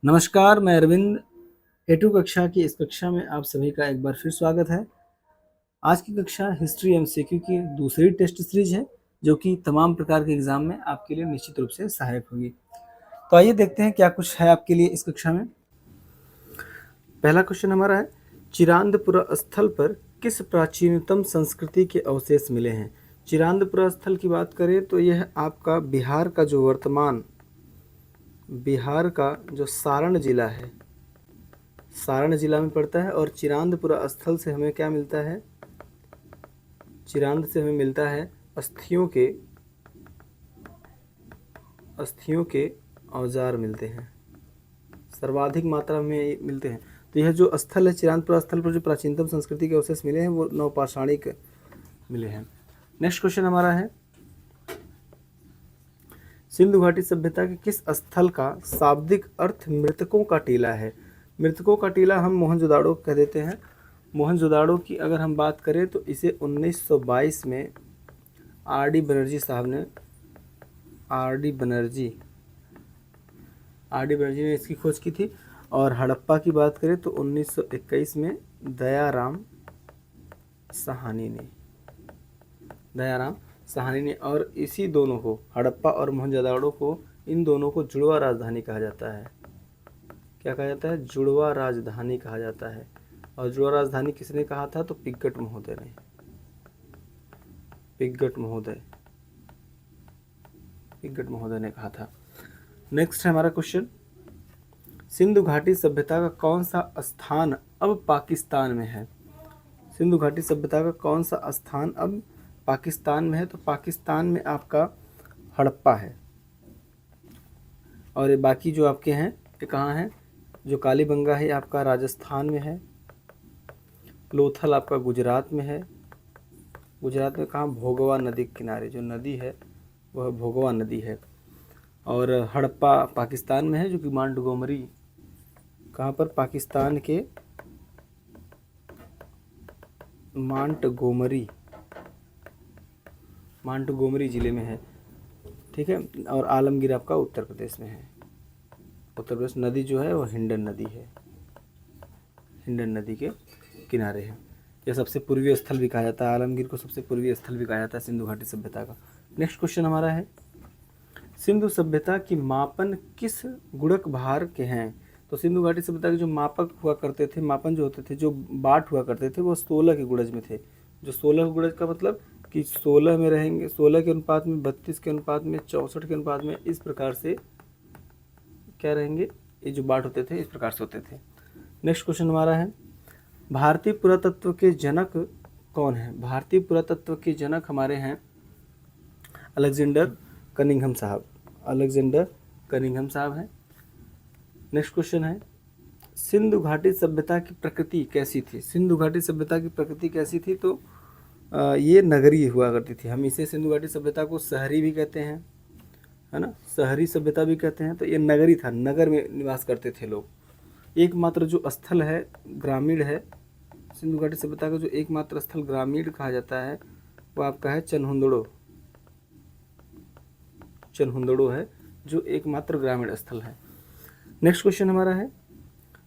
नमस्कार, मैं अरविंद। A2 कक्षा की इस कक्षा में आप सभी का एक बार फिर स्वागत है। आज की कक्षा हिस्ट्री एमसीक्यू की दूसरी टेस्ट सीरीज है, जो कि तमाम प्रकार के एग्जाम में आपके लिए निश्चित रूप से सहायक होगी। तो आइए देखते हैं क्या कुछ है आपके लिए इस कक्षा में। पहला क्वेश्चन हमारा है, चिरांदपुरा स्थल पर किस प्राचीनतम संस्कृति के अवशेष मिले हैं। चिरांदपुरा स्थल की बात करें तो यह आपका बिहार का जो सारण जिला है, सारण जिला में पड़ता है। और चिरांदपुरा स्थल से हमें क्या मिलता है, चिरांद से हमें मिलता है अस्थियों के औजार मिलते हैं, सर्वाधिक मात्रा में मिलते हैं। तो यह जो स्थल है, चिरांदपुरा स्थल पर जो प्राचीनतम संस्कृति के अवशेष मिले हैं वो नवपाषाणिक मिले हैं। नेक्स्ट क्वेश्चन हमारा है, सिंधु घाटी सभ्यता के किस स्थल का शाब्दिक अर्थ मृतकों का टीला है। मृतकों का टीला हम मोहनजोदाड़ो कह देते हैं। मोहनजोदाड़ो की अगर हम बात करें तो इसे 1922 में आर डी बनर्जी ने इसकी खोज की थी। और हड़प्पा की बात करें तो 1921 में दयाराम साहनी ने और इसी दोनों को, हड़प्पा और मोहनजोदाड़ो को, इन दोनों को जुड़वा राजधानी कहा जाता है। क्या कहा जाता है? जुड़वा राजधानी कहा जाता है। और जुड़वा राजधानी किसने कहा था? तो पिग्गट महोदय ने कहा था। नेक्स्ट है हमारा क्वेश्चन, सिंधु घाटी सभ्यता का कौन सा स्थान अब पाकिस्तान में है। सिंधु घाटी सभ्यता का कौन सा स्थान अब पाकिस्तान में है? तो पाकिस्तान में आपका हड़प्पा है। और ये बाकी जो आपके हैं ये कहाँ हैं? जो कालीबंगा है आपका राजस्थान में है। लोथल आपका गुजरात में है। गुजरात में कहाँ? भोगवा नदी के किनारे जो नदी है वह भोगवा नदी है। और हड़प्पा पाकिस्तान में है, जो कि मांटगोमरी, कहाँ पर? पाकिस्तान के मांटगोमरी जिले में है। ठीक है। और आलमगीर आपका उत्तर प्रदेश में है। उत्तर प्रदेश नदी जो है वो हिंडन नदी है, हिंडन नदी के किनारे है। यह सबसे पूर्वी स्थल भी कहा जाता है, आलमगीर को सबसे पूर्वी स्थल भी कहा जाता है सिंधु घाटी सभ्यता का। नेक्स्ट क्वेश्चन हमारा है, सिंधु सभ्यता की मापन किस गुणक भार के हैं। तो सिंधु घाटी सभ्यता के जो मापक हुआ करते थे, मापन जो होते थे, जो बाट हुआ करते थे, वो 16 के गुणज में थे। जो 16 गुणज का मतलब कि 16 में रहेंगे, 16 के अनुपात में, 32 के अनुपात में, 64 के अनुपात में, इस प्रकार से क्या रहेंगे, ये जो बाट होते थे इस प्रकार से होते थे। नेक्स्ट क्वेश्चन हमारा है, भारतीय पुरातत्व के जनक कौन है। भारतीय पुरातत्व के जनक हमारे हैं अलेक्जेंडर कनिंघम साहब हैं। नेक्स्ट क्वेश्चन है, सिंधु घाटी सभ्यता की प्रकृति कैसी थी। सिंधु घाटी सभ्यता की प्रकृति कैसी थी? तो ये नगरीय हुआ करती थी। हम इसे सिंधु घाटी सभ्यता को शहरी भी कहते हैं, है ना, शहरी सभ्यता भी कहते हैं। तो ये नगरी था, नगर में निवास करते थे लोग। एकमात्र जो स्थल है ग्रामीण है, सिंधु घाटी सभ्यता का जो एकमात्र स्थल ग्रामीण कहा जाता है वो आपका है चनहुंदड़ो है, जो एकमात्र ग्रामीण स्थल है। नेक्स्ट क्वेश्चन हमारा है,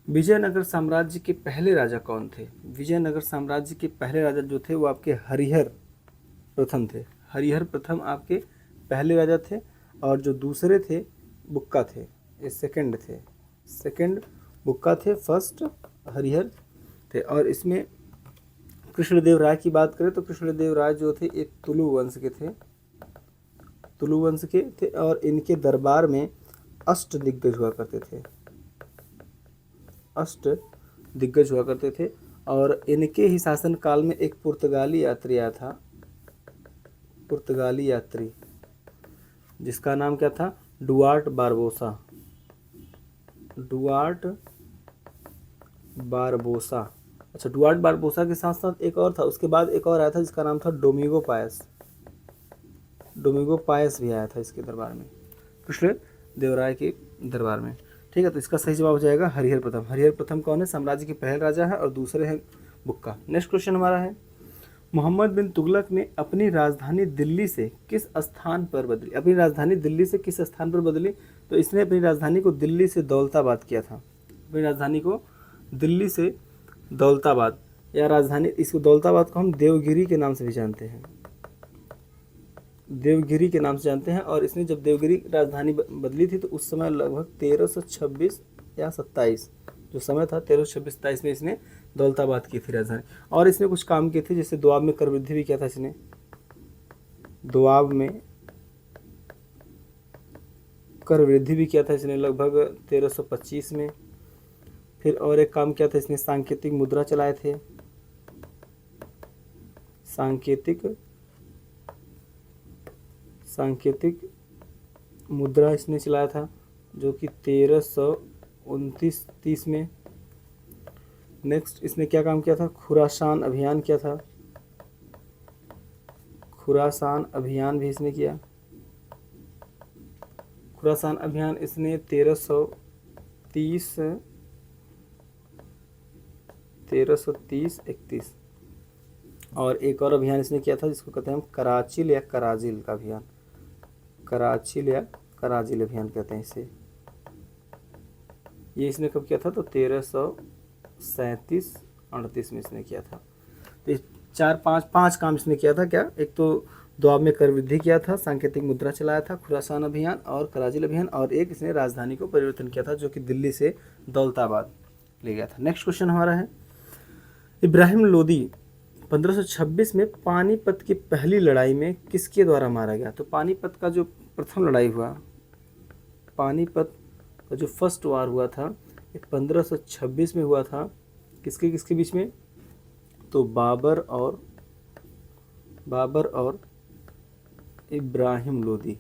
विजयनगर साम्राज्य के पहले राजा कौन थे। विजयनगर साम्राज्य के पहले राजा जो थे वो आपके हरिहर प्रथम थे। हरिहर प्रथम आपके पहले राजा थे। और जो दूसरे थे बुक्का थे, ये सेकंड बुक्का थे, फर्स्ट हरिहर थे। और इसमें कृष्णदेव राय की बात करें तो कृष्णदेव राय जो थे एक तुलु वंश के थे। और इनके दरबार में अष्ट दिग्गज हुआ करते थे। और इनके ही शासन काल में एक पुर्तगाली यात्री आया था, जिसका नाम क्या था? Duarte Barbosa. अच्छा, डुआर्ट बारबोसा के साथ साथ एक और था, उसके बाद एक और आया था जिसका नाम था डोमिगो पायस भी आया था इसके दरबार में, कृष्ण देव राय के दरबार में। ठीक है, तो इसका सही जवाब हो जाएगा हरिहर प्रथम। हरिहर प्रथम कौन है? साम्राज्य के पहले राजा है और दूसरे हैं बुक्का। नेक्स्ट क्वेश्चन हमारा है, मोहम्मद बिन तुगलक ने अपनी राजधानी दिल्ली से किस स्थान पर बदली। तो इसने अपनी राजधानी को दिल्ली से दौलताबाद किया था। अपनी राजधानी को दिल्ली से दौलताबाद, या राजधानी, इसको दौलताबाद को हम देवगिरी के नाम से भी जानते हैं, देवगिरी के नाम से जानते हैं। और इसने जब देवगिरी राजधानी बदली थी तो उस समय लगभग 1326 या 27 जो समय था, 1326-27 में इसने दौलताबाद की थी राजधानी। और इसने कुछ काम किए थे, जैसे दोआब में कर वृद्धि भी किया था इसने, दोआब में कर वृद्धि भी किया था इसने लगभग 1325 में। फिर और एक काम किया था इसने, सांकेतिक मुद्रा चलाए थे, सांकेतिक मुद्रा इसने चलाया था, जो कि 1329-30 में। नेक्स्ट इसने क्या काम किया था, खुरासान अभियान किया था, खुरासान अभियान भी इसने किया। खुरासान अभियान इसने 1330-31। और एक और अभियान इसने किया था जिसको कहते हैं हम कराचिल या कराजिल का अभियान, कराचिल या कराजिल अभियान कहते हैं इसे। ये इसने कब किया था, तो 1337-38 में इसने किया था। तो इस पाँच काम इसने किया था। क्या, एक तो दोआब में कर वृद्धि किया था, सांकेतिक मुद्रा चलाया था, खुरासान अभियान और कराजिल अभियान, और एक इसने राजधानी को परिवर्तन किया था जो कि दिल्ली से दौलताबाद ले गया था। नेक्स्ट क्वेश्चन हमारा है, इब्राहिम लोदी 1526 में पानीपत की पहली लड़ाई में किसके द्वारा मारा गया। तो पानीपत का जो प्रथम लड़ाई हुआ, पानीपत का जो फर्स्ट वार हुआ था, ये 1526 में हुआ था। किसके किसके बीच में, तो बाबर और इब्राहिम लोदी।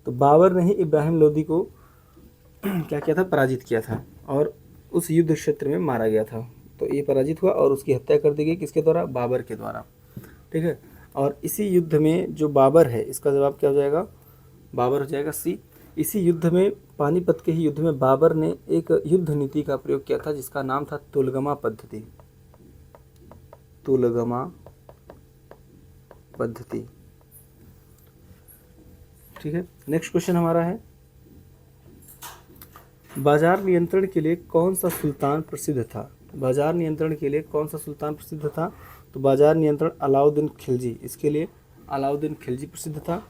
तो बाबर ने ही इब्राहिम लोदी को क्या किया था, पराजित किया था और उस युद्ध क्षेत्र में मारा गया था। तो ये पराजित हुआ और उसकी हत्या कर दी गई, किसके द्वारा, बाबर के द्वारा। ठीक है, और इसी युद्ध में जो बाबर है, इसका जवाब क्या हो जाएगा, बाबर हो जाएगा सी। इसी युद्ध में, पानीपत के ही युद्ध में बाबर ने एक युद्ध नीति का प्रयोग किया था जिसका नाम था तुलगमा पद्धति। ठीक है, नेक्स्ट क्वेश्चन हमारा है, बाजार नियंत्रण के लिए कौन सा सुल्तान प्रसिद्ध था। बाजार नियंत्रण के लिए कौन सा सुल्तान प्रसिद्ध था, तो बाजार नियंत्रण अलाउद्दीन खिलजी, इसके लिए अलाउद्दीन खिलजी प्रसिद्ध था।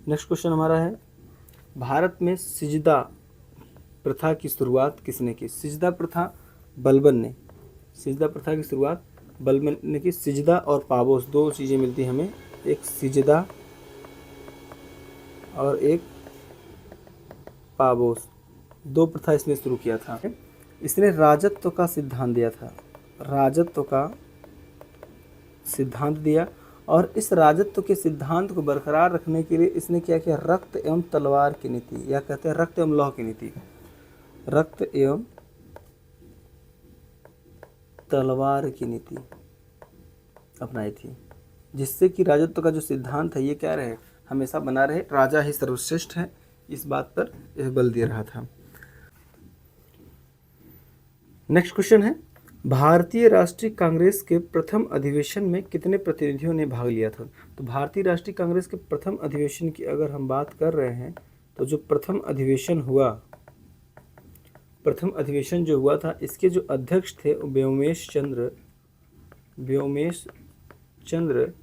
नेक्स्ट क्वेश्चन हमारा है, भारत में सिजदा प्रथा की शुरुआत किसने की। सिजदा प्रथा बलबन ने, सिजदा प्रथा की शुरुआत बलबन ने की। सिजदा और पाबोस दो चीज़ें मिलती हैं हमें, एक सिजदा और एक पाबोस, दो प्रथा इसने शुरू किया था। इसने राजत्व का सिद्धांत दिया था, राजत्व का सिद्धांत दिया, और इस राजत्व के सिद्धांत को बरकरार रखने के लिए इसने क्या किया, रक्त एवं तलवार की नीति, या कहते हैं रक्त एवं लौह की नीति, रक्त एवं तलवार की नीति अपनाई थी, जिससे कि राजत्व का जो सिद्धांत है ये क्या रहे, हमेशा बना रहे, राजा ही सर्वश्रेष्ठ है, इस बात पर यह बल दे रहा था। नेक्स्ट क्वेश्चन है, भारतीय राष्ट्रीय कांग्रेस के प्रथम अधिवेशन में कितने प्रतिनिधियों ने भाग लिया था। तो भारतीय राष्ट्रीय कांग्रेस के प्रथम अधिवेशन की अगर हम बात कर रहे हैं, तो जो प्रथम अधिवेशन जो हुआ था, इसके जो अध्यक्ष थे वो व्योमेश चंद्र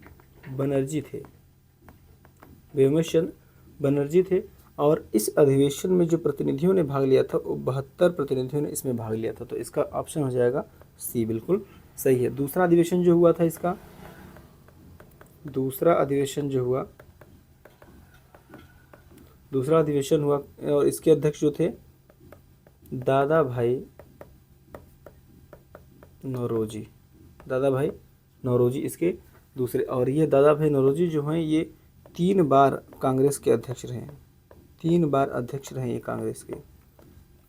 बनर्जी थे। और इस अधिवेशन में जो प्रतिनिधियों ने भाग लिया था वो 72 प्रतिनिधियों ने इसमें भाग लिया था। तो इसका ऑप्शन हो जाएगा सी, बिल्कुल सही है। दूसरा अधिवेशन जो हुआ था इसका, दूसरा अधिवेशन हुआ और इसके अध्यक्ष जो थे दादा भाई नौरोजी इसके दूसरे। और ये दादा भाई नौरोजी जो हैं ये 3 बार कांग्रेस के अध्यक्ष रहे हैं, 3 बार अध्यक्ष रहे ये कांग्रेस के,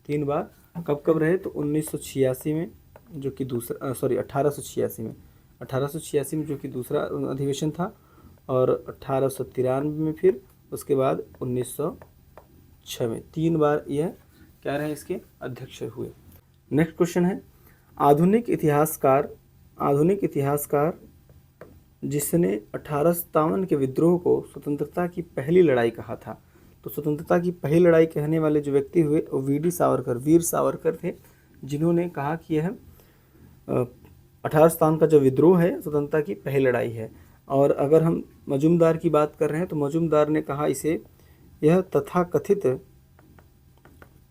3 बार। कब रहे, तो 1986 में जो कि दूसरा 1886 में जो कि दूसरा अधिवेशन था, और 1893 में, फिर उसके बाद 1906 में, 3 बार यह क्या रहे, इसके अध्यक्ष हुए। नेक्स्ट क्वेश्चन है, आधुनिक इतिहासकार जिसने 1857 के विद्रोह को स्वतंत्रता की पहली लड़ाई कहा था। तो स्वतंत्रता की पहली लड़ाई कहने वाले जो व्यक्ति हुए वो वीडी सावरकर, वीर सावरकर थे, जिन्होंने कहा कि यह 1857 का जो विद्रोह है स्वतंत्रता की पहली लड़ाई है। और अगर हम मजूमदार की बात कर रहे हैं तो मजूमदार ने कहा इसे यह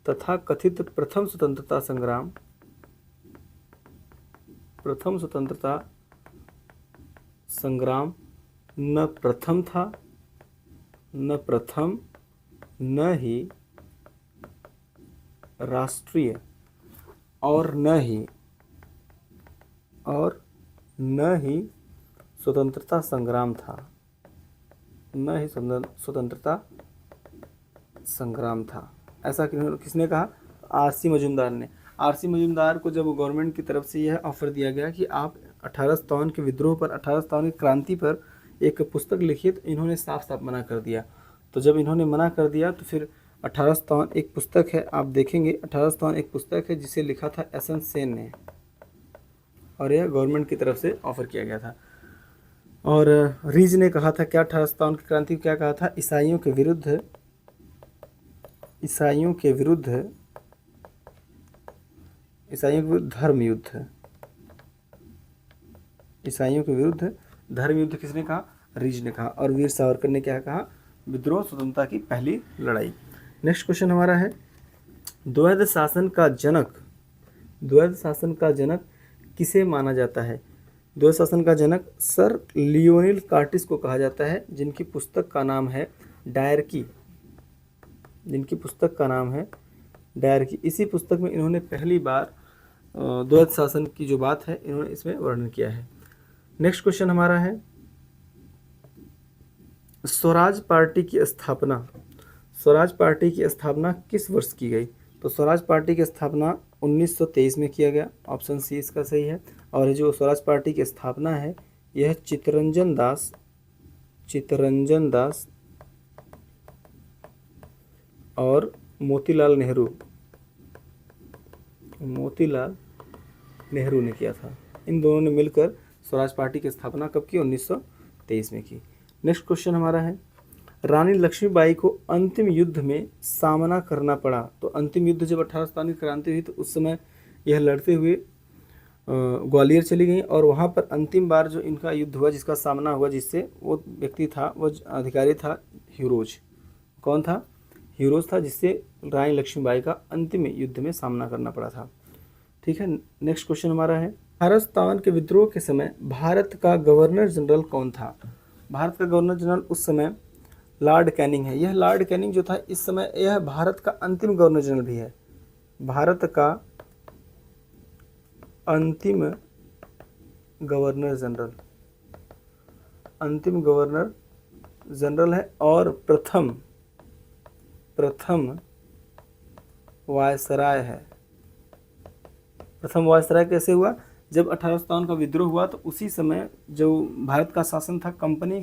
तथाकथित प्रथम स्वतंत्रता संग्राम न प्रथम न ही राष्ट्रीय और न ही स्वतंत्रता संग्राम था, न ही स्वतंत्रता संग्राम था। ऐसा किसने कहा? आरसी मजूमदार ने। आरसी मजूमदार को जब गवर्नमेंट की तरफ से यह ऑफर दिया गया कि आप 1857 के विद्रोह पर, 1857 की क्रांति पर एक पुस्तक लिखिए, तो इन्होंने साफ साफ मना कर दिया। तो जब इन्होंने मना कर दिया तो फिर 1857 एक पुस्तक है, आप देखेंगे 1857 एक पुस्तक है जिसे लिखा था एस.एन. सेन ने, और यह गवर्नमेंट की तरफ से ऑफर किया गया था। और रीज ने कहा था क्या 1857 की क्रांति को क्या कहा था? ईसाइयों के विरुद्ध धर्म युद्ध। ईसाइयों के विरुद्ध धर्म युद्ध किसने कहा? रीज ने कहा। और वीर सावरकर ने क्या कहा? विद्रोह स्वतंत्रता की पहली लड़ाई। नेक्स्ट क्वेश्चन हमारा है, द्वैध शासन का जनक किसे माना जाता है? द्वैध शासन का जनक सर लियोनिल कार्टिस को कहा जाता है, जिनकी पुस्तक का नाम है डायरकी। इसी पुस्तक में इन्होंने पहली बार द्वैध शासन की जो बात है इन्होंने इसमें वर्णन किया है। नेक्स्ट क्वेश्चन हमारा है, स्वराज पार्टी की स्थापना किस वर्ष की गई? तो स्वराज पार्टी की स्थापना 1923 में किया गया, ऑप्शन सी इसका सही है। और जो स्वराज पार्टी की स्थापना है यह चित्तरंजन दास और मोतीलाल नेहरू ने किया था। इन दोनों ने मिलकर स्वराज पार्टी की स्थापना कब की? 1923 में की। नेक्स्ट क्वेश्चन हमारा है, रानी लक्ष्मीबाई को अंतिम युद्ध में सामना करना पड़ा। तो अंतिम युद्ध जब 1857 की क्रांति हुई तो उस समय यह लड़ते हुए ग्वालियर चली गई, और वहाँ पर अंतिम बार जो इनका युद्ध हुआ, जिसका सामना हुआ, जिससे वो व्यक्ति था, वो अधिकारी था ह्यूरोज। कौन था? ह्यूरोज था, जिससे रानी लक्ष्मीबाई का अंतिम युद्ध में सामना करना पड़ा था। ठीक है। नेक्स्ट क्वेश्चन हमारा है, 1857 के विद्रोह के समय भारत का गवर्नर जनरल कौन था? भारत का गवर्नर जनरल उस समय लॉर्ड कैनिंग है। यह लॉर्ड कैनिंग जो था इस समय यह भारत का अंतिम गवर्नर जनरल भी है। भारत का अंतिम गवर्नर जनरल है, और प्रथम वायसराय है। प्रथम वायसराय कैसे हुआ? जब 1857 का विद्रोह हुआ तो उसी समय जो भारत का शासन था कंपनी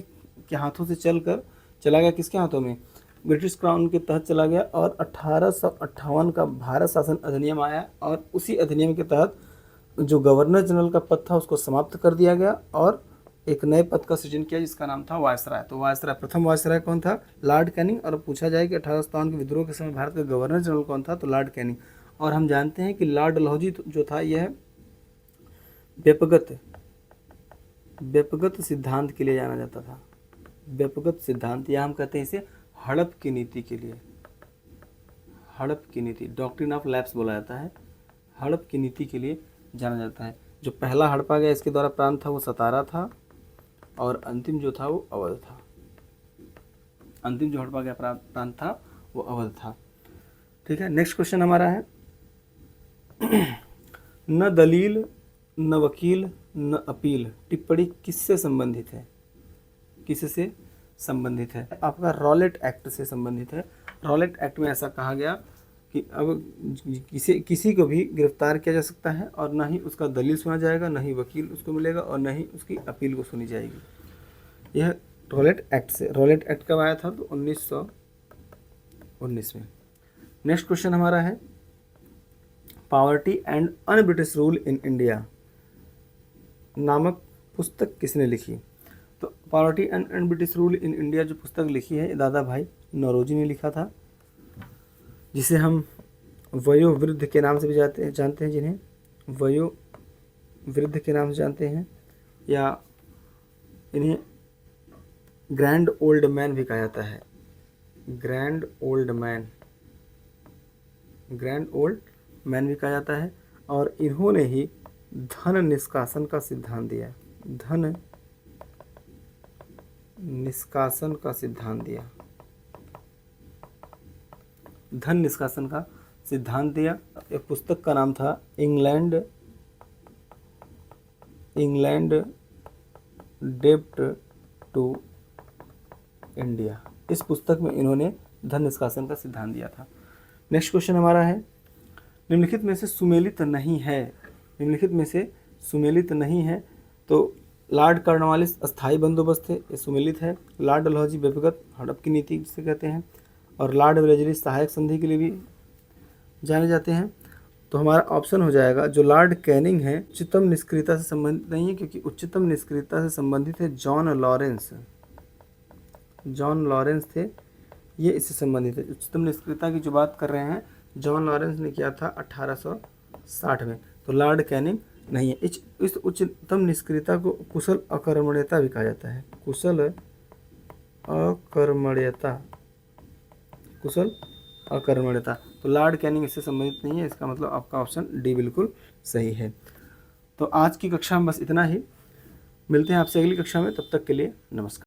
के हाथों से चला गया। किसके हाथों में? ब्रिटिश क्राउन के तहत चला गया, और 1858 का भारत शासन अधिनियम आया, और उसी अधिनियम के तहत जो गवर्नर जनरल का पद था उसको समाप्त कर दिया गया और एक नए पद का सृजन किया जिसका नाम था वायसराय। तो वायसराय, प्रथम वायसराय कौन था? Lord Canning. और पूछा जाए कि 1857 के विद्रोह के समय भारत का गवर्नर जनरल कौन था? तो लॉर्ड कैनिंग। और हम जानते हैं कि लॉर्ड डलहौजी जो था यह व्यपगत सिद्धांत के लिए जाना जाता था। व्यपगत सिद्धांत, या हम कहते हैं इसे हड़प की नीति के लिए। हड़प की नीति, डॉक्ट्रिन ऑफ लैप्स बोला जाता है। हड़प की नीति के लिए जाना जाता है। जो पहला हड़पा गया इसके द्वारा प्रांत था वो सतारा था, और अंतिम जो था वो अवध था। अंतिम जो हड़पा गया प्रांत था वो अवध था। ठीक है। नेक्स्ट क्वेश्चन हमारा है, न दलील न वकील न अपील टिप्पणी किससे संबंधित है? किससे संबंधित है? आपका रॉलेट एक्ट से संबंधित है। रॉलेट एक्ट में ऐसा कहा गया कि अब किसी को भी गिरफ्तार किया जा सकता है, और न ही उसका दलील सुना जाएगा, न ही वकील उसको मिलेगा, और न ही उसकी अपील को सुनी जाएगी। यह रॉलेट एक्ट से। रॉलेट एक्ट कब आया था? तो 1919 में। नेक्स्ट क्वेश्चन हमारा है, poverty and un British rule in India नामक पुस्तक किसने लिखी? Poverty and British rule in India जो पुस्तक लिखी है दादा भाई नौरोजी ने लिखा था, जिसे हम वयोवृद्ध के नाम से भी जानते हैं, जिन्हें वयोवृद्ध के नाम से जानते हैं, या इन्हें ग्रैंड ओल्ड मैन भी कहा जाता है, ग्रैंड ओल्ड मैन भी कहा जाता है। और इन्होंने ही धन निष्कासन का सिद्धांत दिया, धन निष्कासन का सिद्धांत दिया, धन निष्कासन का सिद्धांत दिया। एक पुस्तक का नाम था इंग्लैंड डेब्ट टू इंडिया। इस पुस्तक में इन्होंने धन निष्कासन का सिद्धांत दिया था। नेक्स्ट क्वेश्चन हमारा है, निम्नलिखित में से सुमेलित नहीं है, निम्नलिखित में से सुमेलित नहीं है। तो लॉर्ड कॉर्नवालिस अस्थायी बंदोबस्त है, ये सुमेलित है। लॉर्ड डलहौजी व्यक्तिगत हड़प की नीति जिसे कहते हैं, और लॉर्ड वेलेस्ली सहायक संधि के लिए भी जाने जाते हैं। तो हमारा ऑप्शन हो जाएगा जो लॉर्ड कैनिंग है, उच्चतम निष्क्रियता से संबंधित नहीं है, क्योंकि उच्चतम निष्क्रियता से संबंधित है जॉन लॉरेंस थे, ये इससे संबंधित है। उच्चतम निष्क्रियता की जो बात कर रहे हैं जॉन लॉरेंस ने किया था 1860 में, तो लॉर्ड कैनिंग नहीं है। इस उच्चतम निष्क्रियता को कुशल अकर्मण्यता भी कहा जाता है, कुशल अकर्मण्यता। तो लॉर्ड कैनिंग इससे संबंधित नहीं है, इसका मतलब आपका ऑप्शन डी बिल्कुल सही है। तो आज की कक्षा में बस इतना ही, मिलते हैं आपसे अगली कक्षा में, तब तक के लिए नमस्कार।